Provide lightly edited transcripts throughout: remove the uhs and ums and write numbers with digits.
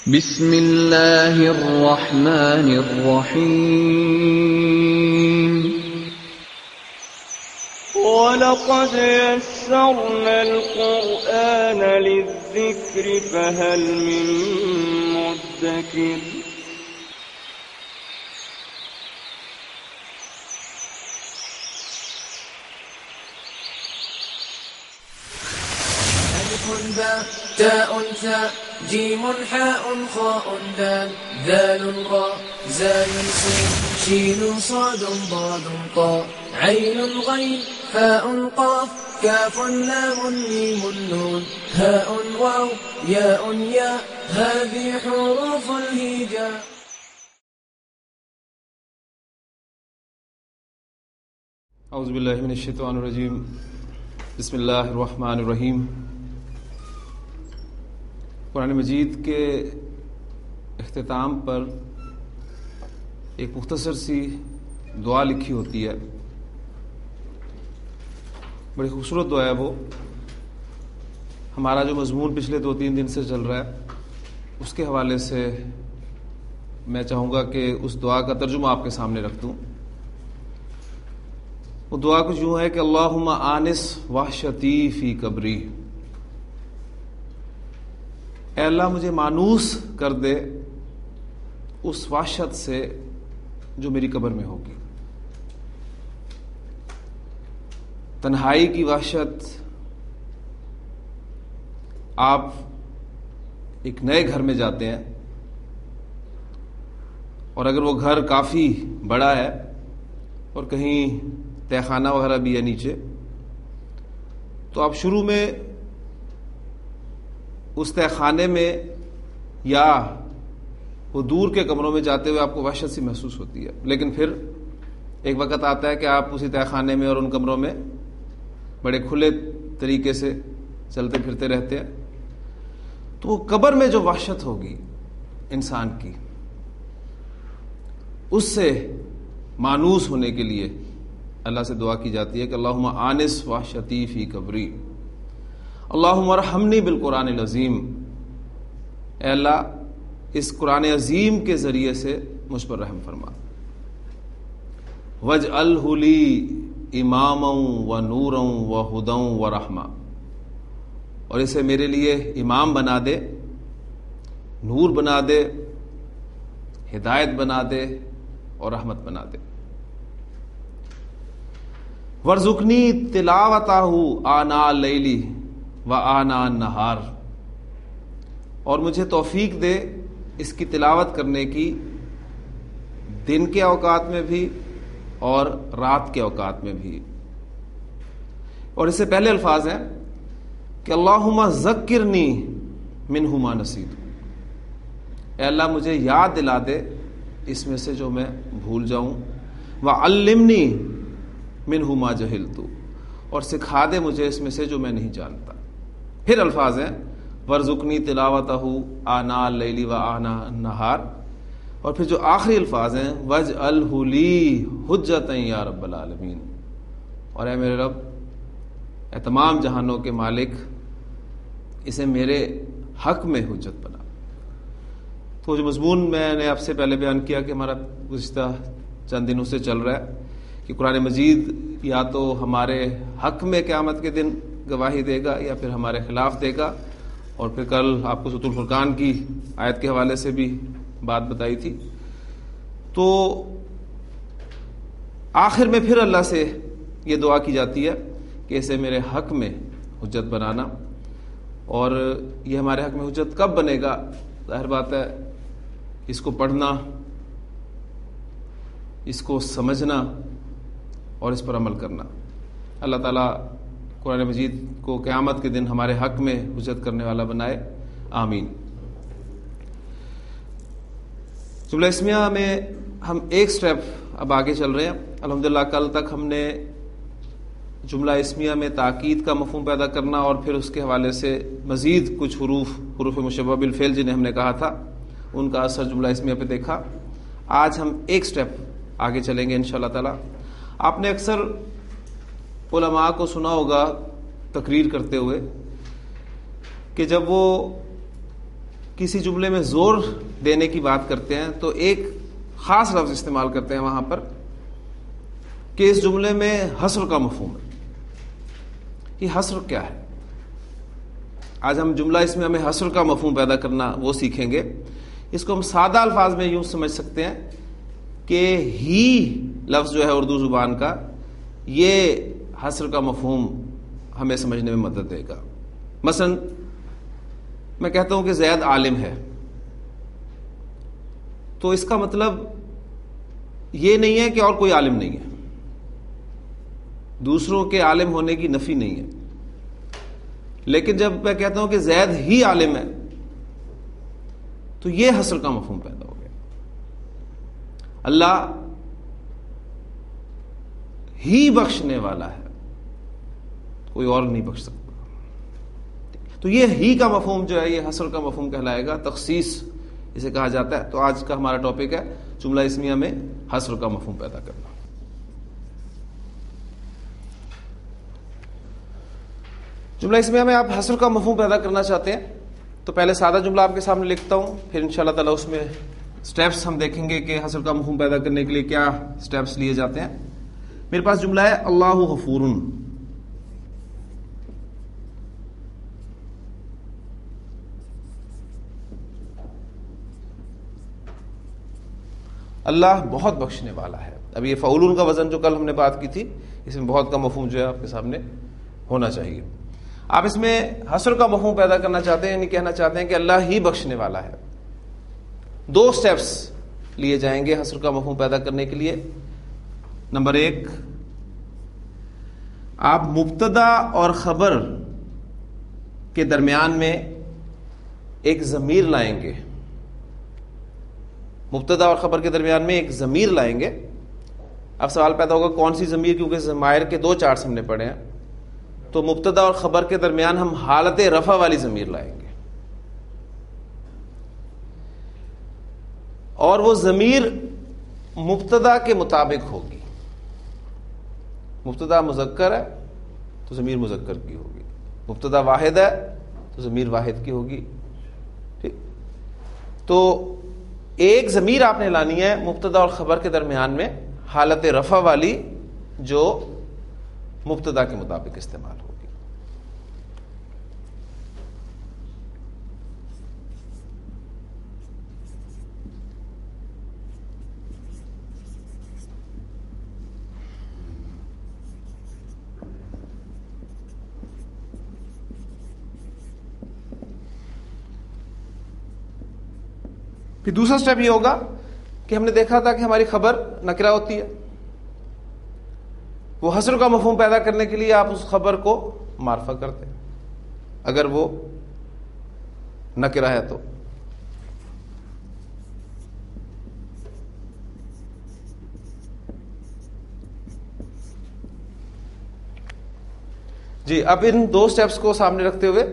بسم اللہ الرحمن الرحیم وَلَقَدْ يَسَّرْنَا الْقُرْآنَ لِلذِّكْرِ فَهَلْ مِن مُّدَّكِرٍ ألف باء تاء ثاء جيم حاء خاء دال ذال راء زال سين شين صاد ضاد طاء عين غين فاء قاف كاف لام ميم نون هاء واو ياء ياء هذه حروف الهجاء. اعوذ باللہ من الشیطان الرجیم بسم اللہ الرحمن الرحیم. قرآن مجید کے اختتام پر ایک مختصر سی دعا لکھی ہوتی ہے، بڑی خوبصورت دعا ہے. وہ ہمارا جو مضمون پچھلے 2-3 دن سے چل رہا ہے اس کے حوالے سے میں چاہوں گا کہ اس دعا کا ترجمہ آپ کے سامنے رکھ دوں. وہ دعا کچھ یوں ہے کہ اللہم آنس وحشتی فی قبری، اے اللہ مجھے مانوس کر دے اس وحشت سے جو میری قبر میں ہوگی. تنہائی کی وحشت، آپ ایک نئے گھر میں جاتے ہیں اور اگر وہ گھر کافی بڑا ہے اور کہیں تہ خانہ وغیرہ بھی ہے نیچے، تو آپ شروع میں اس تہ خانے میں یا وہ دور کے کمروں میں جاتے ہوئے آپ کو وحشت سی محسوس ہوتی ہے، لیکن پھر ایک وقت آتا ہے کہ آپ اسی تہ خانے میں اور ان کمروں میں بڑے کھلے طریقے سے چلتے پھرتے رہتے ہیں. تو وہ قبر میں جو وحشت ہوگی انسان کی، اس سے مانوس ہونے کے لیے اللہ سے دعا کی جاتی ہے کہ اللہم آنس وحشتی فی قبری اللہم ارحمنی بالقرآن العظیم، اے اللہ اس قرآن عظیم کے ذریعے سے مجھ پر رحم فرما. وَاجْعَلْهُ لِي اماما ونورا وہدی ورحمہ، اور اسے میرے لیے امام بنا دے، نور بنا دے، ہدایت بنا دے اور رحمت بنا دے. وَارْزُقْنِي تِلَاوَتَهُ آنَاءَ اللَّيْلِ وَآنَاءَ النَّهَارِ، اور مجھے توفیق دے اس کی تلاوت کرنے کی دن کے اوقات میں بھی اور رات کے اوقات میں بھی. اور اس سے پہلے الفاظ ہیں کہ اللہم ذکرنی منہ ما نسیت، اے اللہ مجھے یاد دلا دے اس میں سے جو میں بھول جاؤں. وعلمنی منہ ما جہلت، اور سکھا دے مجھے اس میں سے جو میں نہیں جانتا. پھر الفاظ ہیں وارزقنی تلاوتہ آناء اللیل وآناء النہار، اور پھر جو آخری الفاظ ہیں وَاجْعَلْهُ لِي حُجَّةً یا رب العالمین، اور اے میرے رب، اے تمام جہانوں کے مالک، اسے میرے حق میں حجت بنا. تو جو مضمون میں نے آپ سے پہلے بیان کیا کہ ہمارا گزشتہ چند دنوں سے چل رہا ہے کہ قرآن مجید یا تو ہمارے حق میں قیامت کے دن گواہی دے گا یا پھر ہمارے خلاف دے گا. اور پھر کل آپ کو سورۃ الفرقان کی آیت کے حوالے سے بھی بات بتائی تھی. تو آخر میں پھر اللہ سے یہ دعا کی جاتی ہے کہ اسے میرے حق میں حجت بنانا. اور یہ ہمارے حق میں حجت کب بنے گا؟ ظاہر بات ہے اس کو پڑھنا، اس کو سمجھنا اور اس پر عمل کرنا. اللہ تعالیٰ قرآن مجید کو قیامت کے دن ہمارے حق میں حجت کرنے والا بنائے، آمین. جملہ اسمیہ میں ہم ایک سٹیپ اب آگے چل رہے ہیں. الحمدللہ کل تک ہم نے جملہ اسمیہ میں تاکید کا مفہوم پیدا کرنا اور پھر اس کے حوالے سے مزید کچھ حروف مشبہ بالفعل جنہیں ہم نے کہا تھا ان کا اثر جملہ اسمیہ پہ دیکھا. آج ہم ایک سٹیپ آگے چلیں گے انشاءاللہ تعالی. آپ نے اکثر علماء کو سنا ہوگا تقریر کرتے ہوئے کہ جب وہ کسی جملے میں زور دینے کی بات کرتے ہیں تو ایک خاص لفظ استعمال کرتے ہیں وہاں پر کہ اس جملے میں حصر کا مفہوم ہے. یہ حصر کیا ہے؟ آج ہم جملہ اس میں ہمیں حصر کا مفہوم پیدا کرنا وہ سیکھیں گے. اس کو ہم سادہ الفاظ میں یوں سمجھ سکتے ہیں کہ ہی لفظ جو ہے اردو زبان کا، یہ حصر کا مفہوم ہمیں سمجھنے میں مدد دے گا. مثلا میں کہتا ہوں کہ زید عالم ہے، تو اس کا مطلب یہ نہیں ہے کہ اور کوئی عالم نہیں ہے، دوسروں کے عالم ہونے کی نفی نہیں ہے. لیکن جب میں کہتا ہوں کہ زید ہی عالم ہے تو یہ حصر کا مفہوم پیدا ہو گیا. اللہ ہی بخشنے والا ہے، کوئی اور نہیں بخش سکتا. تو یہ ہی کا مفہوم جو ہے یہ حصر کا مفہوم کہلائے گا، تخصیص اسے کہا جاتا ہے. تو آج کا ہمارا ٹاپک ہے جملہ اسمیہ میں حصر کا مفہوم پیدا کرنا. جملہ اسمیہ میں آپ حصر کا مفہوم پیدا کرنا چاہتے ہیں تو پہلے سادہ جملہ آپ کے سامنے لکھتا ہوں، پھر انشاءاللہ تعالی اس میں سٹیپس ہم دیکھیں گے کہ حصر کا مفہوم پیدا کرنے کے لیے کیا سٹیپس لیے جاتے ہیں. میرے پاس جملہ ہے اللہ غفور. اللہ بہت بخشنے والا ہے. اب یہ فعولون کا وزن جو کل ہم نے بات کی تھی، اس میں بہت کا مفہوم جو ہے آپ کے سامنے ہونا چاہیے. آپ اس میں حصر کا مفہوم پیدا کرنا چاہتے ہیں، یعنی کہنا چاہتے ہیں کہ اللہ ہی بخشنے والا ہے. دو سٹیپس لیے جائیں گے حصر کا مفہوم پیدا کرنے کے لیے. نمبر 1، آپ مبتدا اور خبر کے درمیان میں ایک ضمیر لائیں گے. مبتدا اور خبر کے درمیان میں ایک ضمیر لائیں گے. اب سوال پیدا ہوگا کون سی ضمیر، کیونکہ ضمائر کے 2 چارٹس ہم نے پڑھے ہیں. تو مبتدا اور خبر کے درمیان ہم حالت رفع والی ضمیر لائیں گے، اور وہ ضمیر مبتدا کے مطابق ہوگی. مبتدا مذکر ہے تو ضمیر مذکر کی ہوگی، مبتدا واحد ہے تو ضمیر واحد کی ہوگی. ٹھیک، تو ایک ضمیر آپ نے لانی ہے مبتدا اور خبر کے درمیان میں حالت رفع والی، جو مبتدا کے مطابق استعمال ہوگی. پھر دوسرا سٹیپ یہ ہوگا کہ ہم نے دیکھا تھا کہ ہماری خبر نکرہ ہوتی ہے. وہ حصر کا مفہوم پیدا کرنے کے لیے آپ اس خبر کو معرفہ کرتے ہیں اگر وہ نکرہ ہے تو. جی، اب ان 2 سٹیپس کو سامنے رکھتے ہوئے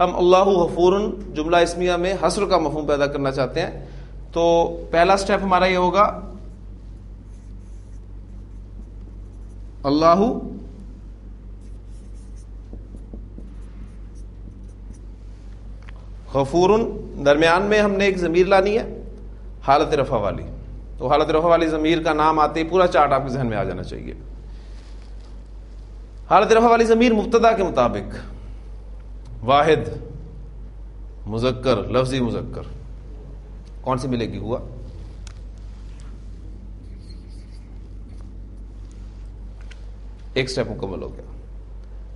ہم اللہ غفور جملہ اسمیہ میں حصر کا مفہوم پیدا کرنا چاہتے ہیں. تو پہلا سٹیپ ہمارا یہ ہوگا اللہ غفور، درمیان میں ہم نے ایک ضمیر لانی ہے حالت رفع والی. تو حالت رفع والی ضمیر کا نام آتے ہی پورا چارٹ آپ کے ذہن میں آ جانا چاہیے. حالت رفع والی ضمیر مبتدا کے مطابق، واحد، مذکر، لفظی مذکر، کون سی ملے گی؟ ہوا. ایک سٹیپ مکمل ہو گیا.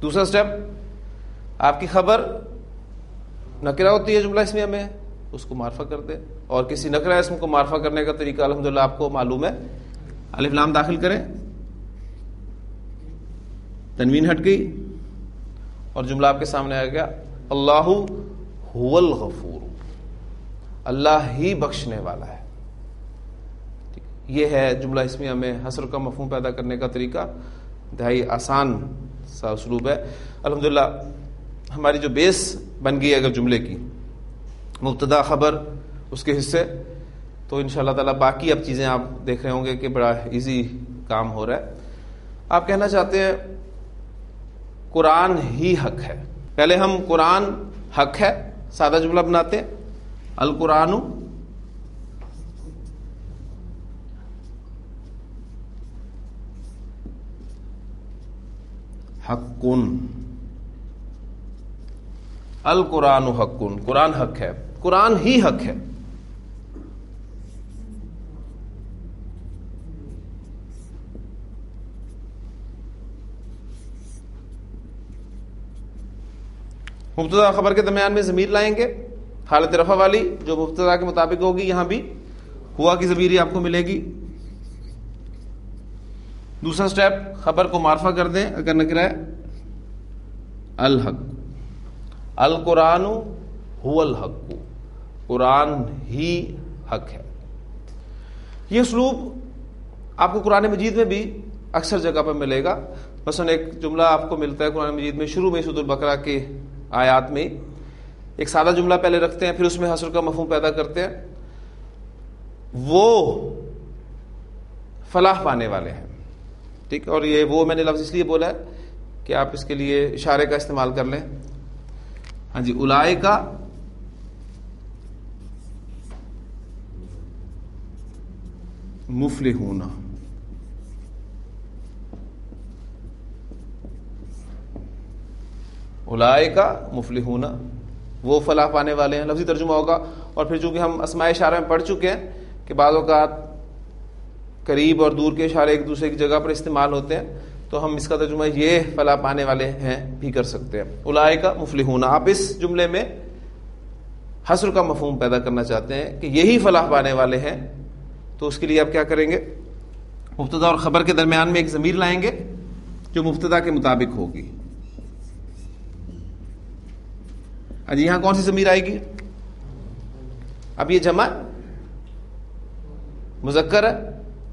دوسرا سٹیپ، آپ کی خبر نکرہ ہوتی ہے جملہ اسمیہ میں، اس کو معرفہ کر دیں. اور کسی نکرہ اسم کو معرفہ کرنے کا طریقہ الحمدللہ آپ کو معلوم ہے. الف لام داخل کریں، تنوین ہٹ گئی اور جملہ آپ کے سامنے آ گیا اللہ هو الغفور، اللہ ہی بخشنے والا ہے. یہ ہے جملہ اسمیہ میں حصر کا مفہوم پیدا کرنے کا طریقہ. انتہائی آسان سا اسلوب ہے. الحمدللہ ہماری جو بیس بن گئی اگر جملے کی، مبتدا خبر اس کے حصے، تو انشاءاللہ تعالی باقی اب چیزیں آپ دیکھ رہے ہوں گے کہ بڑا ایزی کام ہو رہا ہے. آپ کہنا چاہتے ہیں قرآن ہی حق ہے. پہلے ہم قرآن حق ہے سادہ جملہ بناتے ہیں، القرآن حق، القرآن حق، قرآن حق ہے، قرآن ہی حق ہے. مبتدا خبر کے درمیان میں ضمیر لائیں گے، حالت رفع والی جو مبتدا کے مطابق ہوگی. یہاں بھی ہوا کی ضمیر آپ کو ملے گی. دوسرا سٹیپ، خبر کو معرفہ کر دیں اگر نکرہ ہے. الحق، القرآن هو الحق، قرآن ہی حق ہے. یہ اسلوب آپ کو قرآن مجید میں بھی اکثر جگہ پر ملے گا. مثلا ایک جملہ آپ کو ملتا ہے قرآن مجید میں شروع میں سورۃ البقرہ کے آیات میں، ایک سادہ جملہ پہلے رکھتے ہیں، پھر اس میں حصر کا مفہوم پیدا کرتے ہیں. وہ فلاح پانے والے ہیں. ٹھیک، اور یہ وہ میں نے لفظ اس لیے بولا ہے کہ آپ اس کے لیے اشارے کا استعمال کر لیں. ہاں جی، اولئک مفلحون، اولئک مفلحون، وہ فلاح پانے والے ہیں. لفظی ترجمہ ہوگا. اور پھر چونکہ ہم اسماء اشارہ میں پڑھ چکے ہیں کہ بعض اوقات قریب اور دور کے اشارے ایک دوسرے کی جگہ پر استعمال ہوتے ہیں، تو ہم اس کا ترجمہ یہ فلاح پانے والے ہیں بھی کر سکتے ہیں. اولئک مفلحون، آپ اس جملے میں حصر کا مفہوم پیدا کرنا چاہتے ہیں کہ یہی فلاح پانے والے ہیں، تو اس کے لیے آپ کیا کریں گے؟ مبتدا اور خبر کے درمیان میں ایک ضمیر لائیں گے جو مبتدا کے مطابق ہوگی. جی یہاں کون سی ضمیر آئے گی؟ اب یہ جمع مذکر ہے،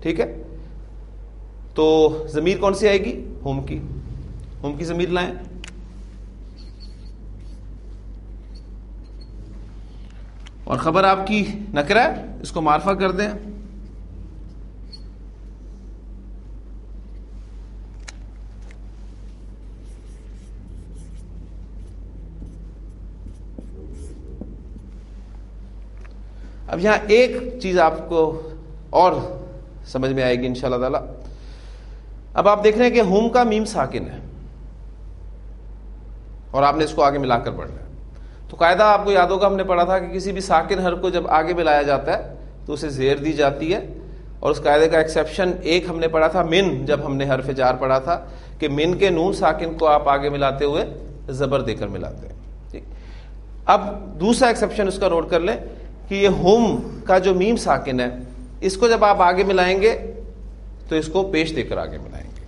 ٹھیک ہے، تو ضمیر کون سی آئے گی؟ ہم کی. ہم کی ضمیر لائیں. اور خبر آپ کی نکرہ ہے، اس کو معرفہ کر دیں. اب یہاں ایک چیز آپ کو اور سمجھ میں آئے گی انشاءاللہ تعالی. اب آپ دیکھ رہے ہیں کہ ہم کا میم ساکن ہے اور آپ نے اس کو آگے ملا کر پڑھنا ہے. تو قاعدہ آپ کو یاد ہوگا، ہم نے پڑھا تھا کہ کسی بھی ساکن حرف کو جب آگے ملایا جاتا ہے تو اسے زیر دی جاتی ہے. اور اس قاعدے کا ایکسیپشن ایک ہم نے پڑھا تھا من، جب ہم نے حرف جار پڑھا تھا کہ من کے نون ساکن کو آپ آگے ملاتے ہوئے زبر دے کر ملاتے ہیں. ٹھیک، اب دوسرا ایکسیپشن اس کا نوٹ کر لیں کہ یہ ہم کا جو میم ساکن ہے، اس کو جب آپ آگے ملائیں گے تو اس کو پیش دے کر آگے ملائیں گے.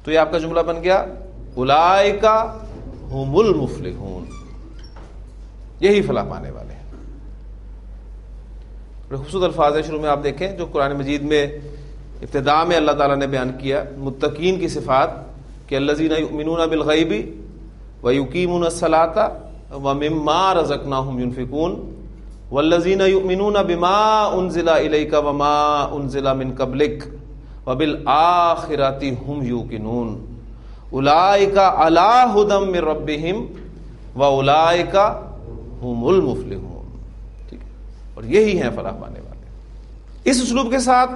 تو یہ آپ کا جملہ بن گیا اولئک هم المفلحون، یہی فلاح پانے والے ہیں. خوبصورت الفاظ ہے. شروع میں آپ دیکھیں جو قرآن مجید میں ابتداء میں اللہ تعالیٰ نے بیان کیا متقین کی صفات کہ الذین یؤمنون بالغیب ویقیمون الصلاۃ ومما رزقناہم ینفقون والذین یؤمنون بما انزل الیک وما انزل من قبلک وبالآخرۃ ہم یوقنون اولئک علی ھدی من ربہم واولئک ہم المفلحون. ٹھیک ہے، اور یہی ہیں فلاح پانے والے. اس اسلوب کے ساتھ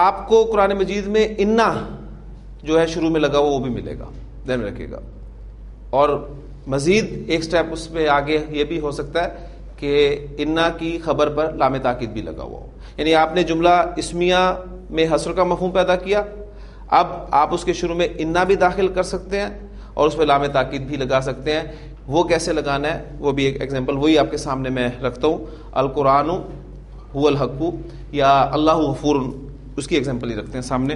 آپ کو قرآن مجید میں انا جو ہے شروع میں لگا ہوا وہ بھی ملے گا، دھیان میں رکھیے گا. اور مزید ایک سٹیپ اس پہ آگے یہ بھی ہو سکتا ہے کہ انا کی خبر پر لام تاکید بھی لگا ہوا ہو. یعنی آپ نے جملہ اسمیہ میں حصر کا مفہوم پیدا کیا، اب آپ اس کے شروع میں انا بھی داخل کر سکتے ہیں اور اس پہ لام تاکید بھی لگا سکتے ہیں. وہ کیسے لگانا ہے وہ بھی ایک ایگزامپل وہی آپ کے سامنے میں رکھتا ہوں. القرآن هو الحق یا اللہ غفور، اس کی ایگزامپل ہی رکھتے ہیں سامنے.